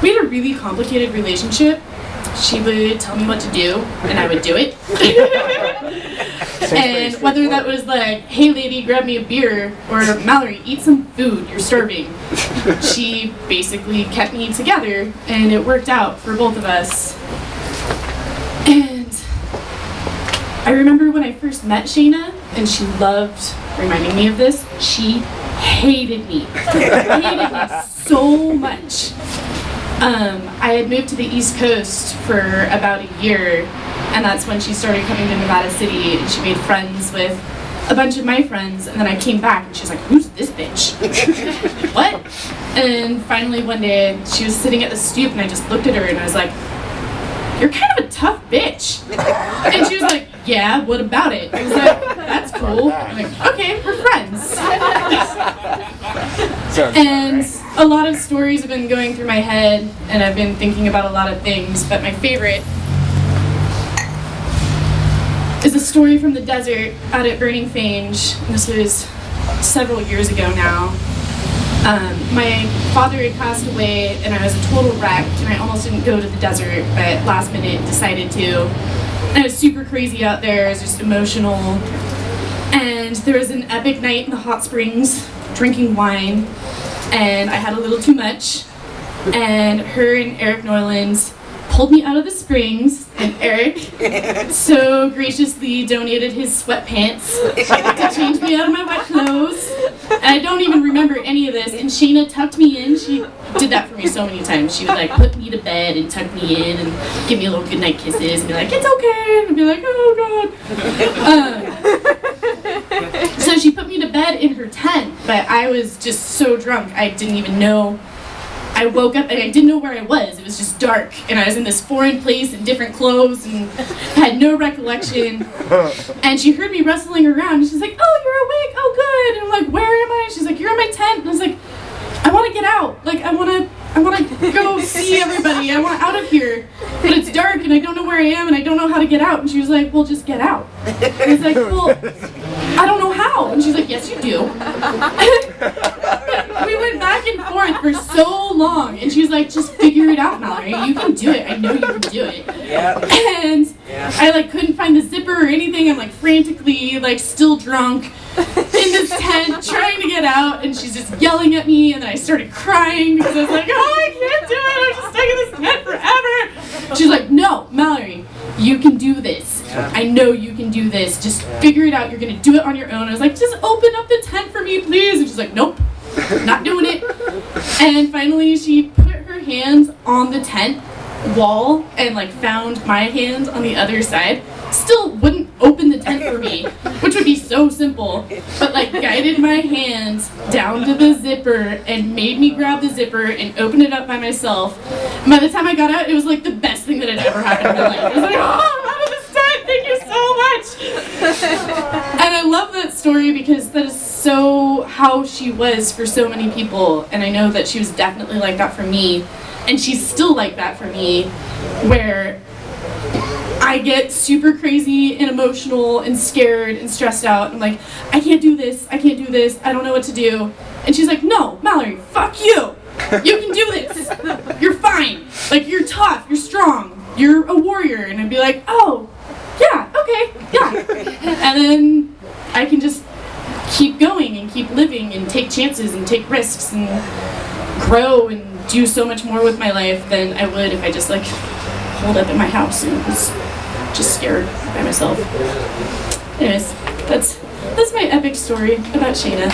we had a really complicated relationship. She would tell me what to do, and I would do it. And whether that was like, hey lady, grab me a beer, or Mallory, eat some food, you're starving. She basically kept me together, and it worked out for both of us. And I remember when I first met Shaina, and she loved reminding me of this, she hated me. Hated me so much. I had moved to the East Coast for about a year, and that's when she started coming to Nevada City, and she made friends with a bunch of my friends, and then I came back, and she was like, who's this bitch? What? And finally one day, she was sitting at the stoop, and I just looked at her, and I was like, you're kind of a tough bitch. And she was like, yeah, what about it? I was like, that's cool. I'm like, okay, we're friends. And a lot of stories have been going through my head, and I've been thinking about a lot of things, but my favorite is a story from the desert out at Burning Fange. This was several years ago now. My father had passed away, and I was a total wreck, and I almost didn't go to the desert, but last minute decided to. And it was super crazy out there, it was just emotional. And there was an epic night in the hot springs, drinking wine, and I had a little too much. And her and Eric Norlands pulled me out of the springs, and Eric so graciously donated his sweatpants to change me out of my wet clothes. And I don't even remember any of this, and Shaina tucked me in. She did that for me so many times. She would like put me to bed and tuck me in and give me little goodnight kisses and be like, it's okay, and I'd be like, oh god. So she put me to bed in her tent, but I was just so drunk I didn't even know. I woke up and I didn't know where I was. It was just dark, and I was in this foreign place in different clothes and had no recollection. And she heard me rustling around, and she's like, oh, you're awake, oh good. And I'm like, where am I? She's like, you're in my tent. And I was like, I want to get out. Like, I want to go see everybody. I want out of here. But it's dark, and I don't know where I am, and I don't know how to get out. And she was like, well, just get out. And I was like, well, I don't know how. And she's like, yes, you do. We went back and forth for so long, and she was like, just figure it out, Mallory. You can do it. I know you can do it. Yeah. And I like couldn't find the zipper or anything. I'm like frantically like still drunk in this tent trying to get out, and she's just yelling at me, and then I started crying because I was like, oh, I can't do it. I'm just stuck in this tent forever. She's like, no, Mallory, you can do this. Yeah. I know you can do this. Just figure it out. You're going to do it on your own. I was like, just open up the tent for me, please. And she's like, nope, not doing it. And finally, she put her hands on the tent wall and like found my hand on the other side. Still wouldn't open the tent for me, which would be so simple, but like guided my hands down to the zipper and made me grab the zipper and open it up by myself. And by the time I got out, it was like the best thing that had ever happened in my life. I was like, oh, I'm out of this tent, thank you so much. And I love that story because that is so how she was for so many people, and I know that she was definitely like that for me, and she's still like that for me, where I get super crazy and emotional and scared and stressed out. I'm like, I can't do this, I can't do this, I don't know what to do. And she's like, no, Mallory, fuck you. You can do this. You're fine. Like, you're tough, you're strong, you're a warrior. And I'd be like, oh, yeah, okay, yeah. And then I can just keep going and keep living and take chances and take risks and grow and do so much more with my life than I would if I just like holed up in my house and was just scared by myself. Anyways, that's my epic story about Shaina.